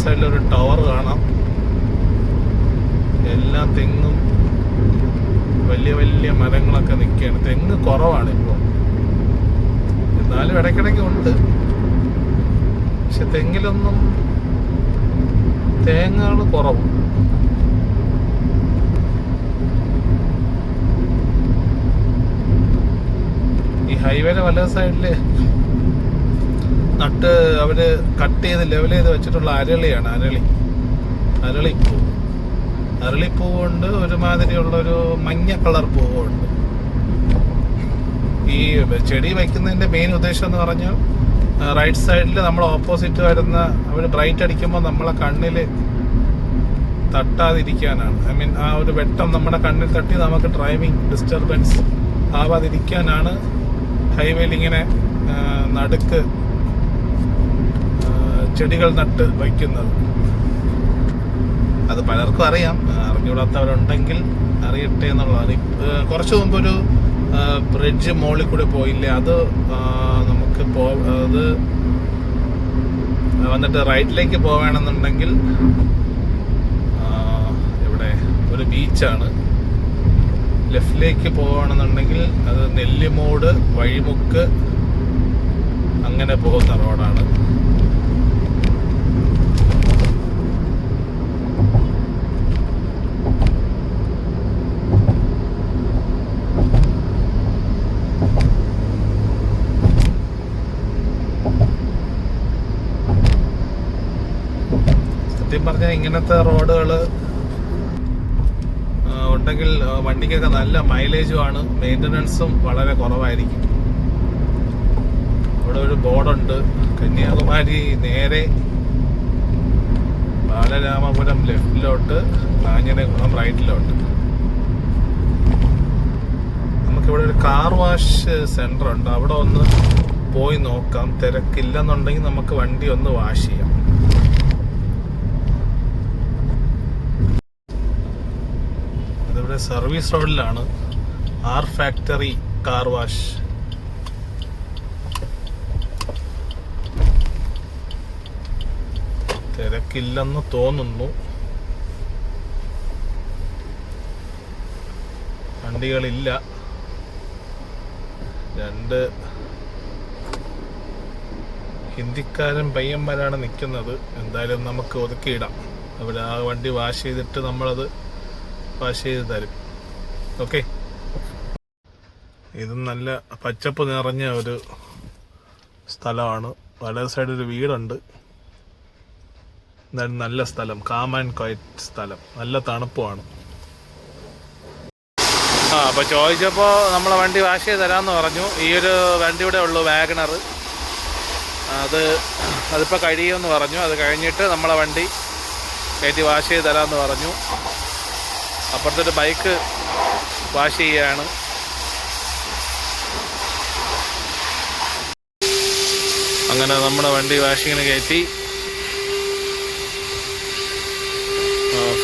സൈഡിലൊരു ടവർ കാണാം. എല്ലാം തെങ്ങും വലിയ വലിയ മരങ്ങളൊക്കെ നിൽക്കുകയാണ്. തെങ്ങ് കുറവാണ് ഇപ്പോൾ, എന്നാലും ഇടയ്ക്കിടയ്ക്ക് ഉണ്ട്. പക്ഷെ തെങ്ങിലൊന്നും തേങ്ങകൾ കുറവ്. ഈ ഹൈവേയുടെ വല സൈഡില് നട്ട് അവര് കട്ട് ചെയ്ത് ലെവൽ ചെയ്ത് വെച്ചിട്ടുള്ള അരളിയാണ്. അരളിപ്പൂവുണ്ട്, ഒരുമാതിരിയുള്ളൊരു മഞ്ഞ കളർ പൂവുണ്ട്. ഈ ചെടി വയ്ക്കുന്നതിന്റെ മെയിൻ ഉദ്ദേശം എന്ന് പറഞ്ഞാൽ റൈറ്റ് സൈഡിൽ നമ്മൾ ഓപ്പോസിറ്റ് വരുന്ന അവർ ബ്രൈറ്റ് അടിക്കുമ്പോൾ നമ്മളെ കണ്ണിൽ തട്ടാതിരിക്കാനാണ്. ഐ മീൻ ആ ഒരു വെട്ടം നമ്മുടെ കണ്ണിൽ തട്ടി നമുക്ക് ഡ്രൈവിംഗ് ഡിസ്റ്റർബൻസ് ആവാതിരിക്കാനാണ് ഹൈവേയിൽ ഇങ്ങനെ നടുക്ക് ചെടികൾ നട്ട് വയ്ക്കുന്നത്. അത് പലർക്കും അറിയാം, അറിഞ്ഞുകൂടാത്തവരുണ്ടെങ്കിൽ അറിയട്ടെ എന്നുള്ളതാണ്. കുറച്ച് മുമ്പ് ഒരു ബ്രിഡ്ജ് മോളിൽ കൂടെ പോയില്ലേ, അത് നമുക്ക് അത് വന്നിട്ട് റൈറ്റിലേക്ക് പോവുകയാണെന്നുണ്ടെങ്കിൽ ഇവിടെ ഒരു ബീച്ചാണ്. ലെഫ്റ്റിലേക്ക് പോവുകയാണെന്നുണ്ടെങ്കിൽ അത് നെല്ലിമൂട്, വഴിമുക്ക് അങ്ങനെ പോകുന്ന റോഡാണ്. സത്യം പറഞ്ഞാൽ ഇങ്ങനത്തെ റോഡുകൾ ഉണ്ടെങ്കിൽ വണ്ടിക്കൊക്കെ നല്ല മൈലേജും ആണ്, മെയിൻ്റനൻസും വളരെ കുറവായിരിക്കും. ഇവിടെ ഒരു ബോർഡുണ്ട്, കന്യാകുമാരി നേരെ ബാലരാമപുരം ലെഫ്റ്റിലോട്ട്, കാഞ്ഞിരകുളം റൈറ്റിലോട്ട്. നമുക്കിവിടെ ഒരു കാർ വാഷ് സെൻ്റർ ഉണ്ട്, അവിടെ ഒന്ന് പോയി നോക്കാം. തിരക്കില്ലെന്നുണ്ടെങ്കിൽ നമുക്ക് വണ്ടി ഒന്ന് വാഷ് ചെയ്യാം. അതിവിടെ സർവീസ് റോഡിലാണ്, ആർ ഫാക്ടറി കാർ വാഷ്. തിരക്കില്ലെന്ന് തോന്നുന്നു, വണ്ടികളില്ല. 2 ഹിന്ദിക്കാരൻ പയ്യന്മാരാണ് നിൽക്കുന്നത്. എന്തായാലും നമുക്ക് ഒതുക്കിയിടാം. അവിടെ ആ വണ്ടി വാഷ് ചെയ്തിട്ട് നമ്മളത് വാഷ് ചെയ്ത് തരും. ഓക്കെ, ഇത് നല്ല പച്ചപ്പ് നിറഞ്ഞ ഒരു സ്ഥലമാണ്. വലത് സൈഡ് ഒരു വീടുണ്ട്. എന്തായാലും നല്ല സ്ഥലം, കാം ആൻഡ് ക്വയറ്റ് സ്ഥലം, നല്ല തണുപ്പുമാണ്. അപ്പോൾ ചോദിച്ചപ്പോൾ നമ്മളെ വണ്ടി വാഷ് ചെയ്ത് തരാമെന്ന് പറഞ്ഞു. ഈ ഒരു വണ്ടിയുടെ ഉള്ളൂ, വാഗണർ. അതിപ്പോൾ കഴിയുമെന്ന് പറഞ്ഞു. അത് കഴിഞ്ഞിട്ട് നമ്മളെ വണ്ടി കയറ്റി വാഷ് ചെയ്ത് തരാമെന്ന് പറഞ്ഞു. അപ്പുറത്തൊരു ബൈക്ക് വാഷ് ചെയ്യുകയാണ്. അങ്ങനെ നമ്മുടെ വണ്ടി വാഷിങ്ങിന് കയറ്റി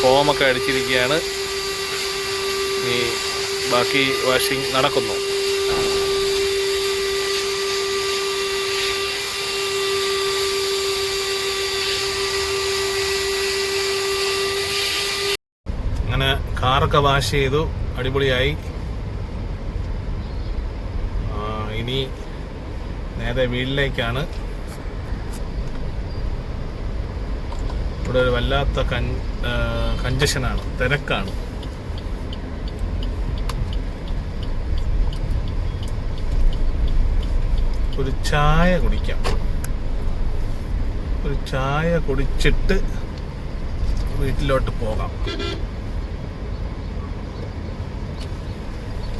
ഫോമൊക്കെ അടിച്ചിരിക്കുകയാണ്. ഈ ബാക്കി വാഷിംഗ് നടക്കുന്നു. അങ്ങനെ കാറൊക്കെ വാഷ് ചെയ്തു, അടിപൊളിയായി. ഇനി നേരെ വീട്ടിലേക്കാണ്. ഇവിടെ ഒരു വല്ലാത്ത കഞ്ചഷനാണ്, തിരക്കാണ്. ഒരു ചായ കുടിക്കാം. ഒരു ചായ കുടിച്ചിട്ട് വീട്ടിലോട്ട് പോകാം.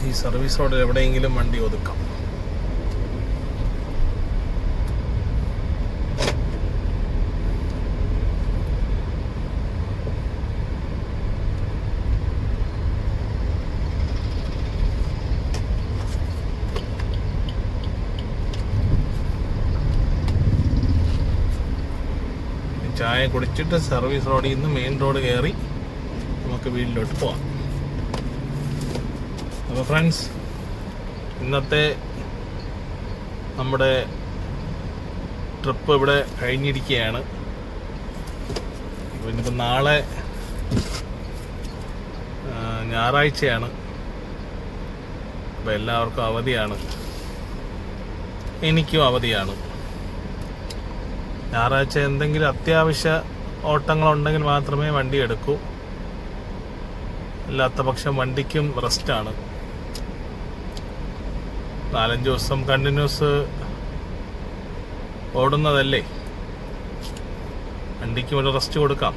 ഈ സർവീസ് റോഡിൽ എവിടെയെങ്കിലും വണ്ടി ഒതുക്കാം. ചായ കുടിച്ചിട്ട് സർവീസ് റോഡിൽ നിന്ന് മെയിൻ റോഡ് കയറി നമുക്ക് വീട്ടിലോട്ട് പോവാം. അപ്പോൾ ഫ്രണ്ട്സ്, ഇന്നത്തെ നമ്മുടെ ട്രിപ്പ് ഇവിടെ കഴിഞ്ഞിരിക്കുകയാണ്. ഇനിയിപ്പോൾ നാളെ ഞായറാഴ്ചയാണ്. അപ്പോൾ എല്ലാവർക്കും അവധിയാണ്, എനിക്കും അവധിയാണ്. ഞായറാഴ്ച എന്തെങ്കിലും അത്യാവശ്യ ഓട്ടങ്ങളുണ്ടെങ്കിൽ മാത്രമേ വണ്ടി എടുക്കൂ. അല്ലാത്ത പക്ഷം വണ്ടിക്കും റെസ്റ്റാണ്. 4-5 ദിവസം കണ്ടിന്യൂസ് ഓടുന്നതല്ലേ, വണ്ടിക്കും ഒരു റെസ്റ്റ് കൊടുക്കാം.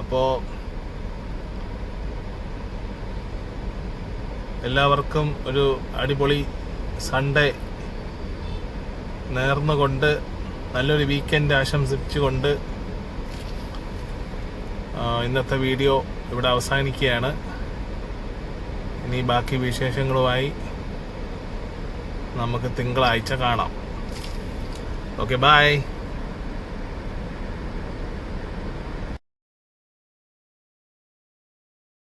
അപ്പോൾ എല്ലാവർക്കും ഒരു അടിപൊളി സൺഡേ നേർന്നുകൊണ്ട്, നല്ലൊരു വീക്കെൻഡ് ആശംസിച്ചുകൊണ്ട് ഇന്നത്തെ വീഡിയോ ഇവിടെ അവസാനിക്കുകയാണ്. ഇനി ബാക്കി വിശേഷങ്ങളുമായി നമുക്ക് തിങ്കളാഴ്ച കാണാം. Okay, by.